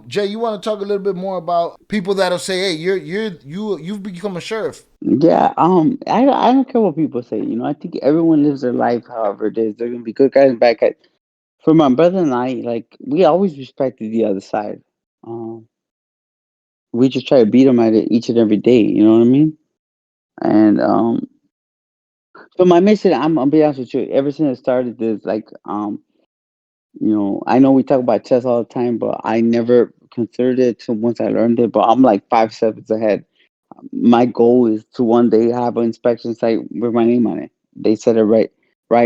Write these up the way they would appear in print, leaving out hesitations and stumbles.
Jay, you want to talk a little bit more about people that'll say, "Hey, you've become a sheriff." Yeah, I don't care what people say. I think everyone lives their life however it is. They're gonna be good guys and bad guys. For my brother and I, like we always respected the other side. Um, we just try to beat them at it each and every day. You know what I mean? And so my mission, I'm gonna be honest with you. Ever since I started this, like I know we talk about chess all the time, but I never considered it till once I learned it. But I'm like 5 steps ahead. My goal is to one day have an inspection site with my name on it. They said it right,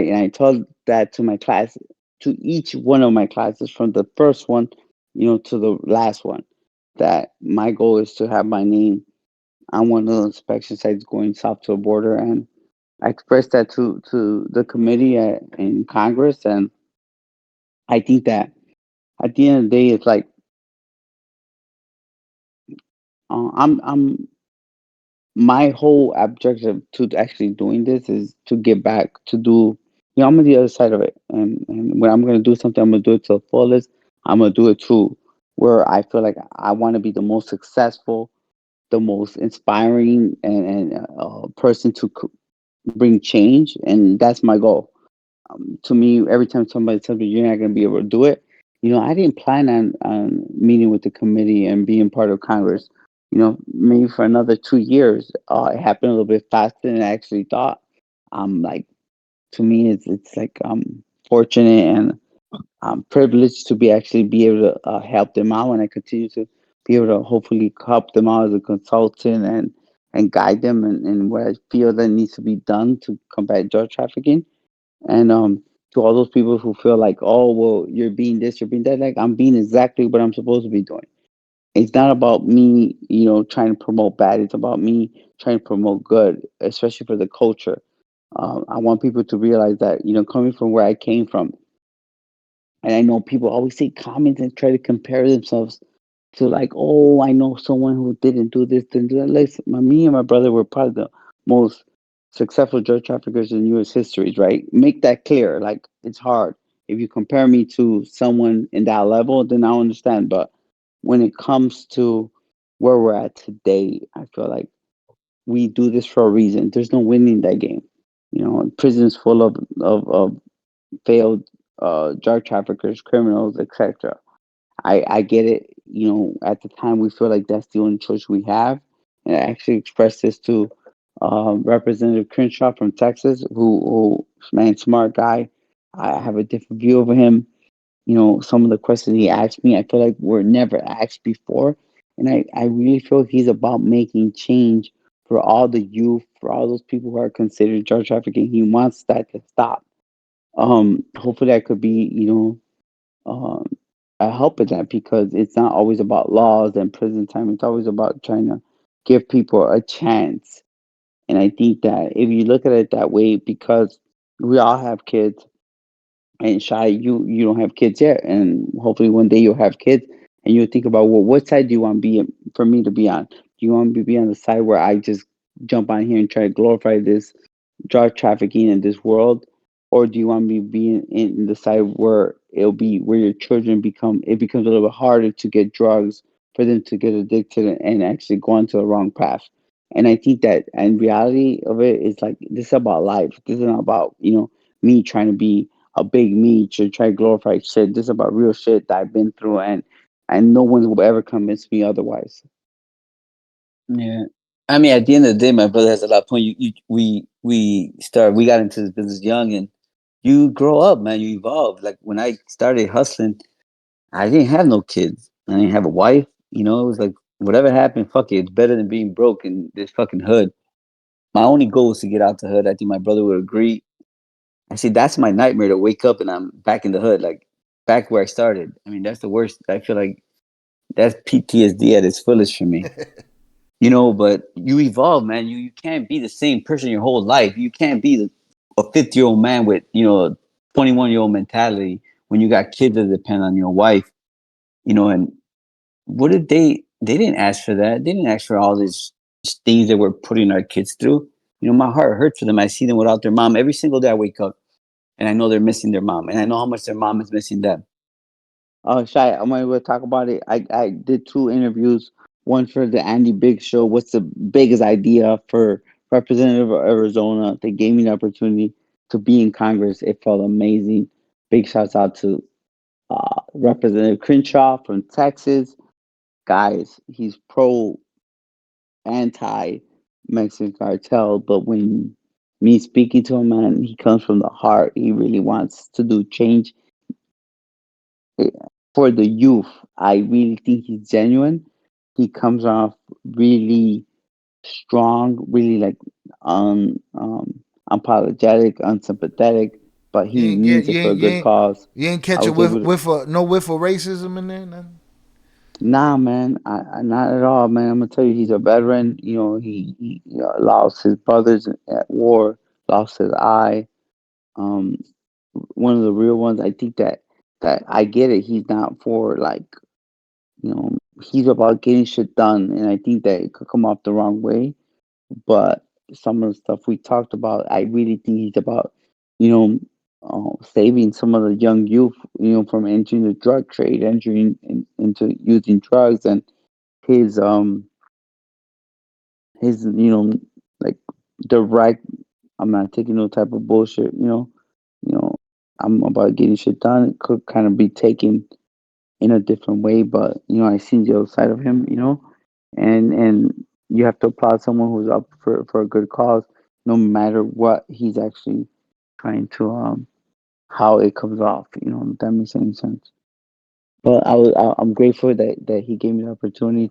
and I told that to my class, to each one of my classes, from the first one, to the last one, that my goal is to have my name on one of the inspection sites going south to the border, and I expressed that to the committee in Congress, and I think that at the end of the day, it's like I'm my whole objective to actually doing this is to get back to do. I'm on the other side of it, and when I'm gonna do something, I'm gonna do it to the fullest. I'm gonna do it to where I feel like I want to be the most successful, the most inspiring, and person to bring change, and that's my goal. To me, every time somebody tells me you're not going to be able to do it, I didn't plan on meeting with the committee and being part of Congress. Maybe for another 2 years. It happened a little bit faster than I actually thought. Like to me, it's like I'm fortunate and I'm privileged to be able to help them out, and I continue to be able to hopefully help them out as a consultant and guide them in what I feel that needs to be done to combat drug trafficking. And to all those people who feel like, oh, well, you're being this, you're being that, like I'm being exactly what I'm supposed to be doing. It's not about me, trying to promote bad. It's about me trying to promote good, especially for the culture. I want people to realize that, coming from where I came from, and I know people always say comments and try to compare themselves to like, oh, I know someone who didn't do this, didn't do that. Listen, me and my brother were probably the most successful drug traffickers in U.S. history, right? Make that clear. Like, it's hard. If you compare me to someone in that level, then I understand. But when it comes to where we're at today, I feel like we do this for a reason. There's no winning that game. Prison's full of failed drug traffickers, criminals, etc. I get it. At the time, we feel like that's the only choice we have. And I actually expressed this to Representative Crenshaw from Texas, who, man, smart guy. I have a different view of him. Some of the questions he asked me, I feel like were never asked before. And I really feel he's about making change for all the youth, for all those people who are considered drug trafficking. He wants that to stop. Hopefully, I could be, um, a help in that because it's not always about laws and prison time. It's always about trying to give people a chance. And I think that if you look at it that way, because we all have kids, and Shy, you don't have kids yet, and hopefully one day you'll have kids, and you'll think about, well, what side do you want to be for me to be on? Do you want me to be on the side where I just jump on here and try to glorify this drug trafficking in this world, or do you want me to be in the side where it'll be where your children becomes a little bit harder to get drugs for them to get addicted and actually go onto the wrong path? And I think that in reality of it is like this is about life. This is not about me trying to be a big me to try to glorify shit. This is about real shit that I've been through, and no one will ever convince me otherwise. Yeah. I mean, at the end of the day, my brother has a lot of point. We got into this business young, and you grow up, man. You evolve. Like when I started hustling, I didn't have no kids. I didn't have a wife. It was like whatever happened, fuck it. It's better than being broke in this fucking hood. My only goal was to get out the hood. I think my brother would agree. I see that's my nightmare to wake up and I'm back in the hood, like back where I started. I mean, that's the worst. I feel like that's PTSD at its fullest for me. But you evolve, man. You can't be the same person your whole life. You can't be a 50-year-old man with, a 21-year-old mentality when you got kids that depend on your wife, and what did they didn't ask for that. They didn't ask for all these things that we're putting our kids through. My heart hurts for them. I see them without their mom every single day I wake up and I know they're missing their mom and I know how much their mom is missing them. Shy, I'm gonna talk about it. I did two interviews. One for the Andy Big Show. What's the biggest idea for Representative of Arizona? They gave me the opportunity to be in Congress. It felt amazing. Big shouts out to Representative Crenshaw from Texas. Guys, he's pro anti Mexican cartel, but when me speaking to him, man, he comes from the heart. He really wants to do change for the youth. I really think he's genuine. He comes off really strong, really like unapologetic, unsympathetic, but he You ain't get means it for a good cause. you ain't I catch it was able to. with a no whiff of racism in there. Nothing? Nah, man, not at all, man. I'm gonna tell you, he's a veteran. He lost his brothers at war, lost his eye. Um, One of the real ones. I think that I get it. He's not for like he's about getting shit done, and I think that it could come off the wrong way. But some of the stuff we talked about, I really think he's about you know saving some of the young youth, from entering the drug trade, entering into using drugs, and his like direct. I'm not taking no type of bullshit. You know, I'm about getting shit done. It could kind of be taken in a different way, but I seen the other side of him. And you have to applaud someone who's up for a good cause, no matter what he's actually trying to how it comes off. If that makes any sense. But I'm grateful that he gave me the opportunity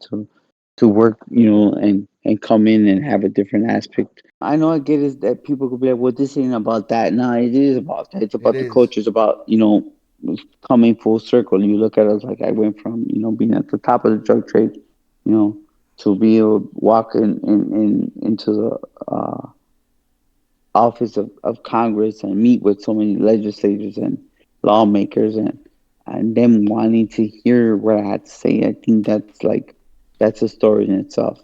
to work, and come in and have a different aspect. I know I get is that people could be like, well, this ain't about that. No, it is about that. It's It about the is. culture. It's about, coming full circle. You look at us like I went from, being at the top of the drug trade, you know, to be able to walk into the office of Congress and meet with so many legislators and lawmakers and them wanting to hear what I had to say. I think that's a story in itself.